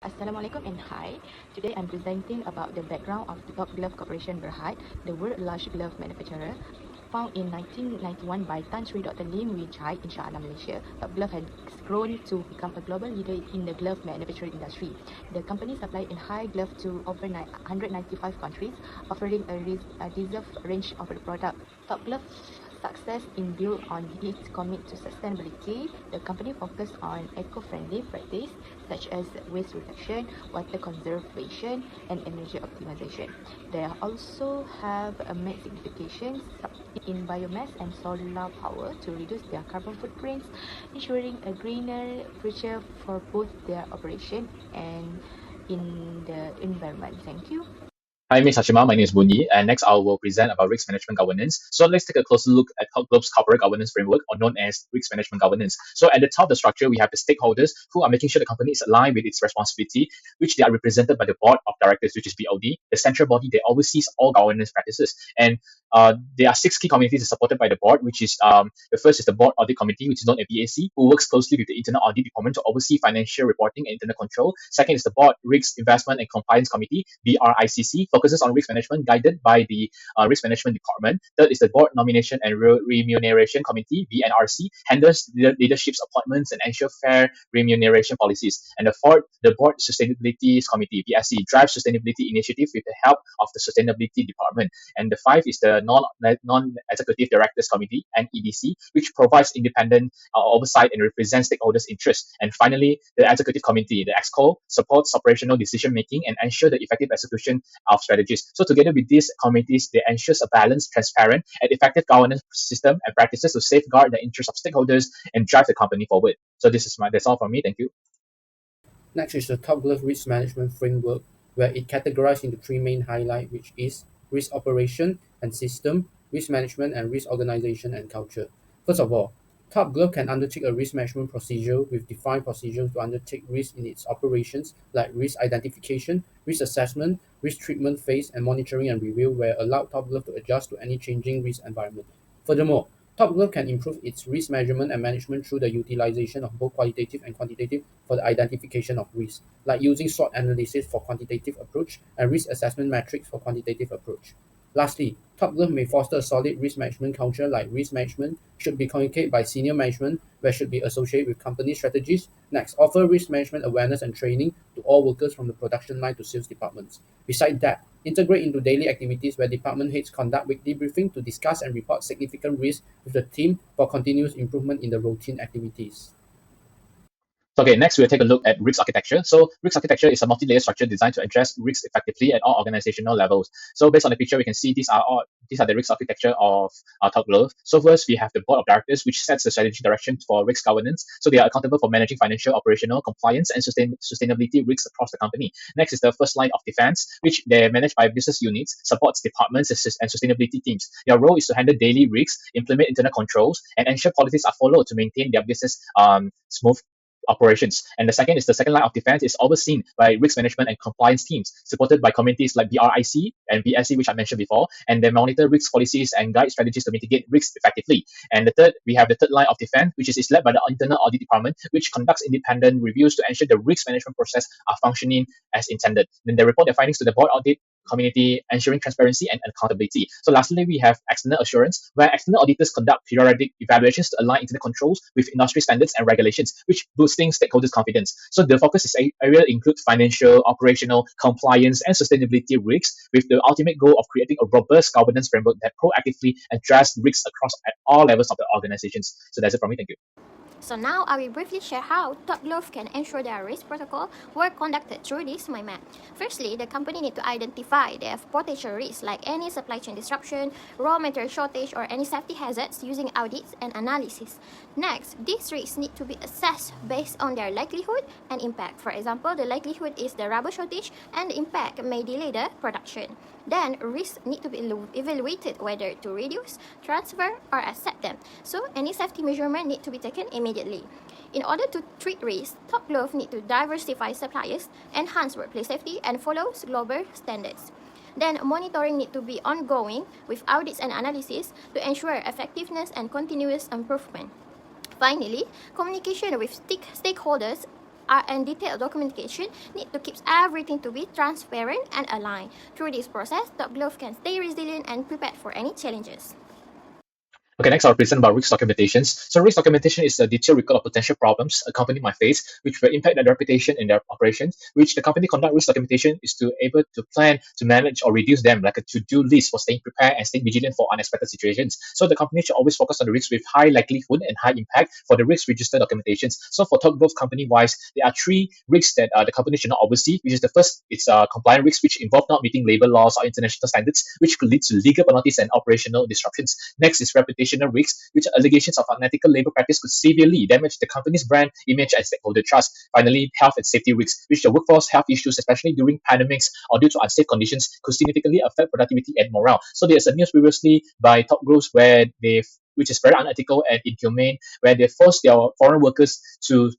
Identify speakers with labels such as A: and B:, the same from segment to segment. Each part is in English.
A: Assalamualaikum and hi. Today I'm presenting about the background of the Glove Corporation Berhad, the world's largest glove manufacturer. Found in 1991 by Tan Sri Dr. Lim Wijai in Shah Alam, Malaysia, Top Glove has grown to become a global leader in the glove manufacturing industry. The company supplies in high glove to over 195 countries, offering a diverse range of the product. Top Glove success in built on its commit to sustainability. The company focused on eco-friendly practice such as waste reduction, water conservation, and energy optimization. They also have a made signification in biomass and solar power to reduce their carbon footprints, ensuring a greener future for both their operation and in the environment. Thank you.
B: Hi, Ms. Hasyimah. My name is Binti, and next I will present about risk management governance. So let's take a closer look at Globe's corporate governance framework, or known as risk management governance. So at the top of the structure, we have the stakeholders who are making sure the company is aligned with its responsibility, which they are represented by the board of directors, which is BOD, the central body that oversees all governance practices. And there are six key committees supported by the board, which is the first is the board audit committee, which is known as BAC, who works closely with the internal audit department to oversee financial reporting and internal control. Second is the board risk investment and compliance committee, BRICC, focuses on risk management guided by the risk management department. Third is the board nomination and remuneration committee, BNRC, handles leadership's appointments and ensure fair remuneration policies. And the fourth, the board sustainability committee, BSC, drives sustainability initiatives with the help of the sustainability department. And the five is the non-executive directors committee, NEDC, which provides independent oversight and represents stakeholders' interests. And finally, the executive committee, the EXCO, supports operational decision making and ensure the effective execution of strategies. So together with these committees, they ensure a balanced, transparent, and effective governance system and practices to safeguard the interests of stakeholders and drive the company forward. So that's all from me. Thank you.
C: Next is the Top Glove Risk Management Framework, where it categorized into three main highlights, which is risk operation and system, risk management, and risk organization and culture. First of all, Top Glove can undertake a risk management procedure with defined procedures to undertake risk in its operations, like risk identification, risk assessment, risk treatment phase, and monitoring and review, where allowed Top Glove to adjust to any changing risk environment. Furthermore, Top Glove can improve its risk measurement and management through the utilization of both qualitative and quantitative for the identification of risk, like using SWOT analysis for quantitative approach and risk assessment metrics for quantitative approach. Lastly, Top Glove may foster a solid risk management culture, like risk management should be communicated by senior management, where should be associated with company strategies. Next, offer risk management awareness and training to all workers from the production line to sales departments. Besides that, integrate into daily activities where department heads conduct weekly briefing to discuss and report significant risks with the team for continuous improvement in the routine activities.
B: So, okay, next we'll take a look at risk architecture. So risk architecture is a multi-layer structure designed to address risks effectively at all organizational levels. So based on the picture, we can see these are the risk architecture of our Top Glove. So first, we have the board of directors, which sets the strategy direction for risk governance. So they are accountable for managing financial, operational, compliance, and sustainability risks across the company. Next is the first line of defense, which they're managed by business units, supports departments and sustainability teams. Their role is to handle daily risks, implement internal controls, and ensure policies are followed to maintain their business smooth operations. And the second is the second line of defense is overseen by risk management and compliance teams, supported by committees like BRIC and BSC, which I mentioned before, and they monitor risk policies and guide strategies to mitigate risks effectively. And we have the third line of defense, which is led by the internal audit department, which conducts independent reviews to ensure the risk management process are functioning as intended. Then they report their findings to the board audit community, ensuring transparency and accountability. So lastly, we have external assurance, where external auditors conduct periodic evaluations to align internal controls with industry standards and regulations, which boosting stakeholders' confidence. So the focus is area include financial, operational, compliance, and sustainability risks, with the ultimate goal of creating a robust governance framework that proactively address risks across at all levels of the organizations. So that's it from me. Thank you.
D: So now I will briefly share how Top Glove can ensure their risk protocol were conducted through this map. Firstly, the company need to identify their potential risks like any supply chain disruption, raw material shortage, or any safety hazards using audits and analysis. Next, these risks need to be assessed based on their likelihood and impact. For example, the likelihood is the rubber shortage and the impact may delay the production. Then, risks need to be evaluated whether to reduce, transfer, or accept them. So, any safety measurement need to be taken immediately. In order to treat risk, Top Glove need to diversify suppliers, enhance workplace safety, and follow global standards. Then, monitoring need to be ongoing with audits and analysis to ensure effectiveness and continuous improvement. Finally, communication with stakeholders and detailed documentation need to keep everything to be transparent and aligned. Through this process, Top Glove can stay resilient and prepared for any challenges.
B: Okay, next I'll present about risk documentations. So risk documentation is a detailed record of potential problems a company might face, which will impact their reputation in their operations, which the company conduct risk documentation is to able to plan, to manage or reduce them, like a to-do list for staying prepared and staying vigilant for unexpected situations. So the company should always focus on the risks with high likelihood and high impact for the risk register documentations. So for Top Growth company wise, there are three risks that the company should not oversee, which is the first, it's compliance risks, which involve not meeting labor laws or international standards, which could lead to legal penalties and operational disruptions. Next is reputational risks, which allegations of unethical labor practice could severely damage the company's brand, image, and stakeholder trust. Finally, health and safety risks, which the workforce health issues, especially during pandemics or due to unsafe conditions, could significantly affect productivity and morale. So there's a news previously by Top Growth where which is very unethical and inhumane, where they forced their foreign workers to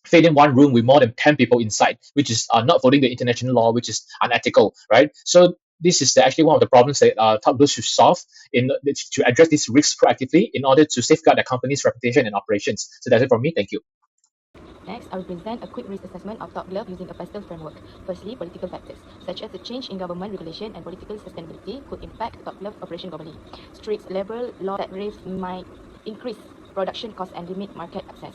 B: fit in one room with more than 10 people inside, which is not following the international law, which is unethical, right? So this is actually one of the problems that Top Glove should solve to address these risks proactively in order to safeguard the company's reputation and operations. So that's it from me. Thank you.
A: Next, I will present a quick risk assessment of Top Glove using a pastel framework. Firstly, political factors, such as the change in government regulation and political sustainability could impact Top Glove operation globally. Strict labor law that risk might increase production costs and limit market access.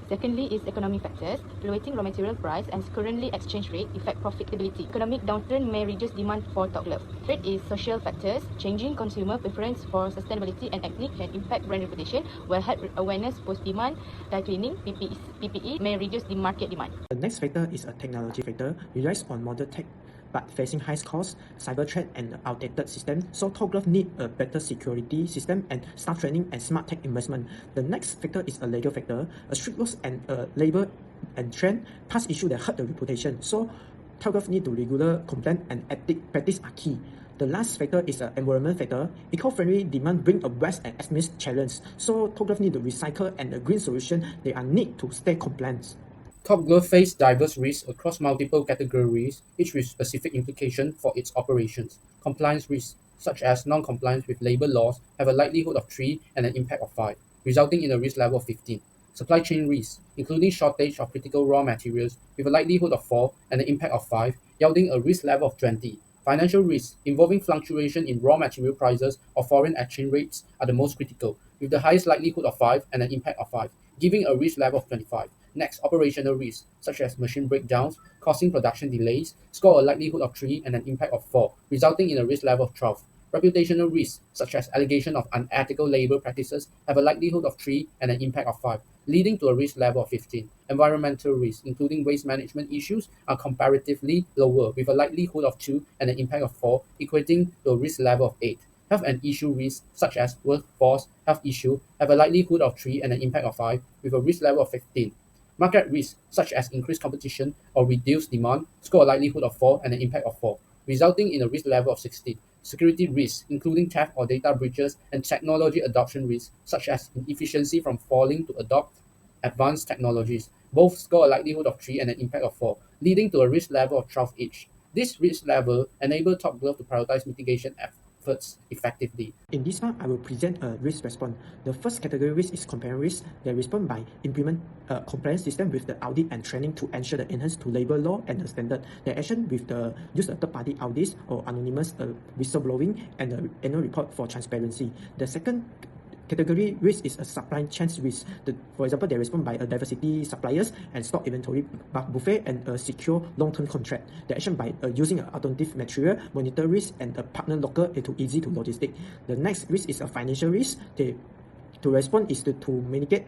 A: Secondly is economic factors. Fluctuating raw material price and currency exchange rate affect profitability. Economic downturn may reduce demand for Top Glove. Third is social factors. Changing consumer preference for sustainability and ethnic can impact brand reputation, while health awareness post-demand, dry cleaning, PPE may reduce the market demand.
E: The next factor is a technology factor, relies on modern tech but facing high costs, cyber threat and outdated system. So Top Glove need a better security system and staff training and smart tech investment. The next factor is a legal factor, a strict laws and labor and trend, past issue that hurt the reputation. So Top Glove need to regular complaint and ethic practice are key. The last factor is an environment factor. Eco-friendly demand bring a waste and emissions challenge. So Top Glove need to recycle and a green solution. They are need to stay compliant.
C: Top Glove face diverse risks across multiple categories, each with specific implications for its operations. Compliance risks, such as non-compliance with labor laws, have a likelihood of 3 and an impact of 5, resulting in a risk level of 15. Supply chain risks, including shortage of critical raw materials, with a likelihood of 4 and an impact of 5, yielding a risk level of 20. Financial risks, involving fluctuation in raw material prices or foreign exchange rates, are the most critical, with the highest likelihood of 5 and an impact of 5, giving a risk level of 25. Next, operational risks, such as machine breakdowns, causing production delays, score a likelihood of 3 and an impact of 4, resulting in a risk level of 12. Reputational risks, such as allegation of unethical labor practices, have a likelihood of 3 and an impact of 5, leading to a risk level of 15. Environmental risks, including waste management issues, are comparatively lower, with a likelihood of 2 and an impact of 4, equating to a risk level of 8. Health and issue risks, such as workforce health issue, have a likelihood of 3 and an impact of 5, with a risk level of 15. Market risks, such as increased competition or reduced demand, score a likelihood of 4 and an impact of 4, resulting in a risk level of 16. Security risks, including theft or data breaches, and technology adoption risks, such as inefficiency from failing to adopt advanced technologies, both score a likelihood of 3 and an impact of 4, leading to a risk level of 12 each. This risk level enables Top Glove to prioritize mitigation efforts effectively.
E: In this part, I will present a risk response. The first category risk is compliance risk. They respond by implement a compliance system with the audit and training to ensure the enhance to labor law and the standard. The action with the use of third-party audits or anonymous whistleblowing and the annual report for transparency. The second category risk is a supply chain risk. For example, they respond by a diversity suppliers and stock inventory buffet and a secure long-term contract. The action by using an alternative material, monitor risk, and a partner locker to easy to logistic. The next risk is a financial risk. To respond is to mitigate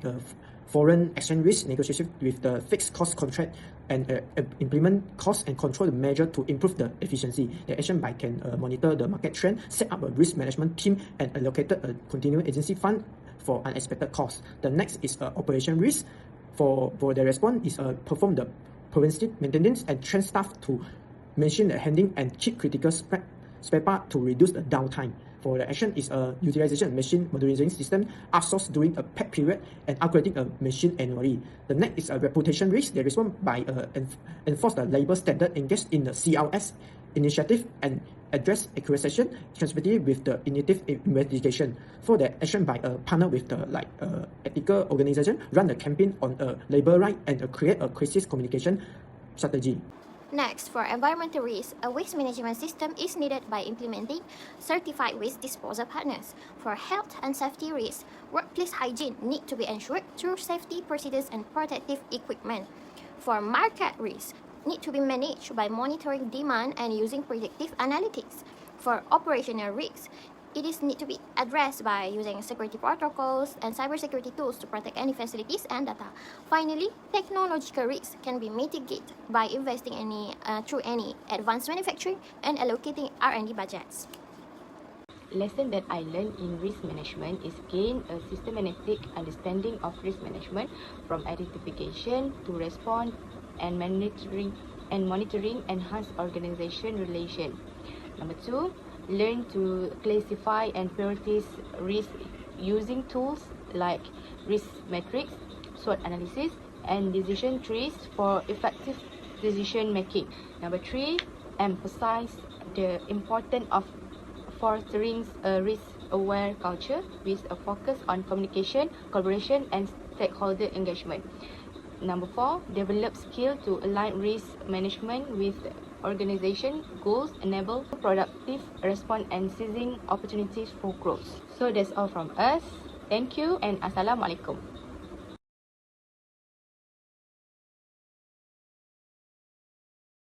E: foreign exchange risk, negotiation with the fixed cost contract, and implement cost and control the measure to improve the efficiency. The action by can monitor the market trend, set up a risk management team, and allocated a continuing agency fund for unexpected costs. The next is operation risk. For the response is perform the preventive maintenance and train staff to maintain the handling and keep critical spare part to reduce the downtime. For the action is a utilization of machine modernization system, outsourced during a peak period, and upgrading a machine annually. The next is a reputation risk. They respond by enforce the labor standard, engaged in the CRS initiative, and address accusation, transparency with the initiative investigation. For the action by a partner with the ethical organization, run the campaign on labor right and create a crisis communication strategy.
D: Next, for environmental risk, a waste management system is needed by implementing certified waste disposal partners. For health and safety risks, workplace hygiene need to be ensured through safety procedures and protective equipment. For market risk, need to be managed by monitoring demand and using predictive analytics. For operational risks, it is need to be addressed by using security protocols and cybersecurity tools to protect any facilities and data. Finally, technological risks can be mitigated by investing through any advanced manufacturing and allocating R&D budgets.
A: Lesson that I learned in risk management is gain a systematic understanding of risk management from identification to response and monitoring enhance organization relation. Number 2, learn to classify and prioritize risk using tools like risk matrix, SWOT analysis, and decision trees for effective decision making. Number 3, emphasize the importance of fostering a risk-aware culture with a focus on communication, collaboration, and stakeholder engagement. Number 4, develop skill to align risk management with organization goals, enable productive response, and seizing opportunities for growth. So that's all from us. Thank you and Assalamualaikum.